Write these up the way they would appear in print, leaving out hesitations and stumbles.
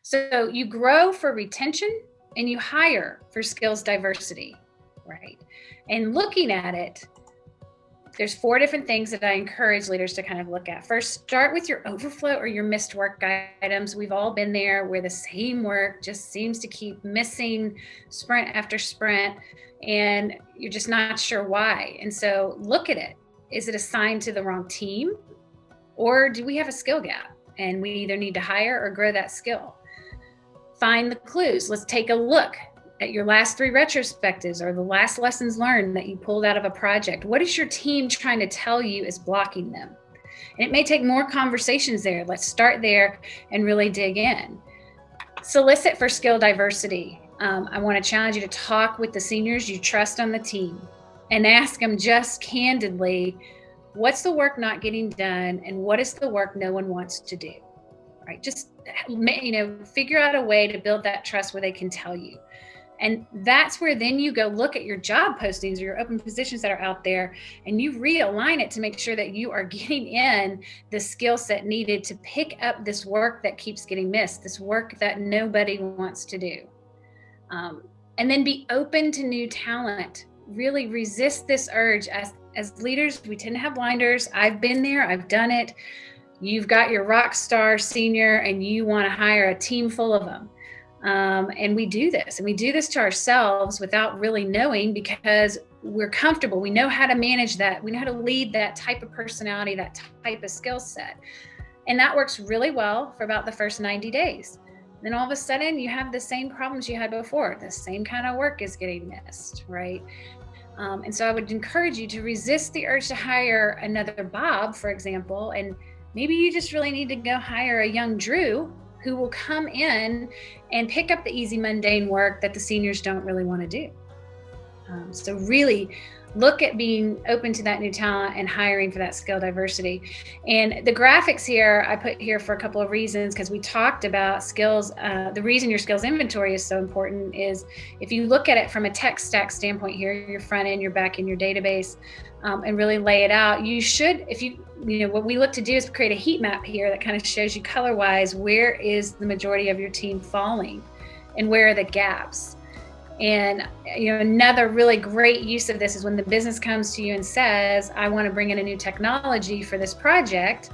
So you grow for retention and you hire for skills diversity, right? And looking at it, there's 4 different things that I encourage leaders to kind of look at. First, start with your overflow or your missed work items. We've all been there where the same work just seems to keep missing sprint after sprint, and you're just not sure why. And so look at it. Is it assigned to the wrong team? Or do we have a skill gap and we either need to hire or grow that skill? Find the clues. Let's take a look at your last 3 retrospectives or the last lessons learned that you pulled out of a project. What is your team trying to tell you is blocking them? And it may take more conversations there. Let's start there and really dig in. Solicit for skill diversity. I want to challenge you to talk with the seniors you trust on the team and ask them just candidly, what's the work not getting done and what is the work no one wants to do? Right? Just, figure out a way to build that trust where they can tell you. And that's where then you go look at your job postings or your open positions that are out there and you realign it to make sure that you are getting in the skill set needed to pick up this work that keeps getting missed, this work that nobody wants to do. And then be open to new talent. Really resist this urge. As leaders, we tend to have blinders. I've been there, I've done it. You've got your rock star senior and you want to hire a team full of them. And we do this to ourselves without really knowing because we're comfortable. We know how to manage that. We know how to lead that type of personality, that type of skill set. And that works really well for about the first 90 days. Then all of a sudden you have the same problems you had before. The same kind of work is getting missed, right? And so I would encourage you to resist the urge to hire another Bob, for example, and maybe you just really need to go hire a young Drew who will come in and pick up the easy, mundane work that the seniors don't really want to do. So really look at being open to that new talent and hiring for that skill diversity. And the graphics here, I put here for a couple of reasons, because we talked about skills. The reason your skills inventory is so important is if you look at it from a tech stack standpoint here, your front end, your back end, your database, and really lay it out, you should, what we look to do is create a heat map here that kind of shows you color-wise where is the majority of your team falling and where are the gaps. And another really great use of this is when the business comes to you and says, I want to bring in a new technology for this project.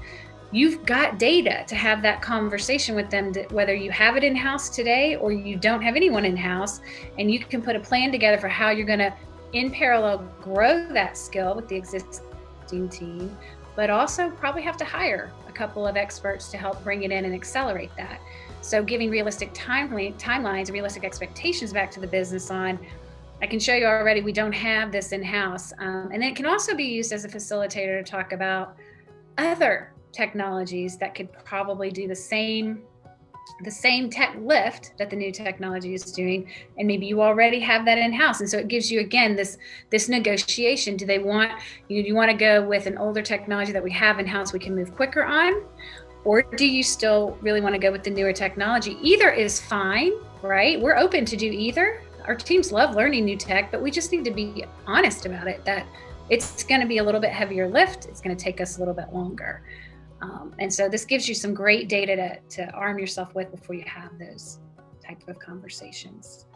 You've got data to have that conversation with them, whether you have it in-house today or you don't have anyone in-house, and you can put a plan together for how you're going to, in parallel, grow that skill with the existing team, but also probably have to hire a couple of experts to help bring it in and accelerate that. So giving realistic timelines, realistic expectations back to the business on, I can show you already we don't have this in-house. And then it can also be used as a facilitator to talk about other technologies that could probably do the same tech lift that the new technology is doing, and maybe you already have that in-house. And so it gives you, again, this negotiation. Do you want to go with an older technology that we have in-house we can move quicker on? Or do you still really want to go with the newer technology? Either is fine, right? We're open to do either. Our teams love learning new tech, but we just need to be honest about it, that it's going to be a little bit heavier lift. It's going to take us a little bit longer. And so this gives you some great data to arm yourself with before you have those type of conversations.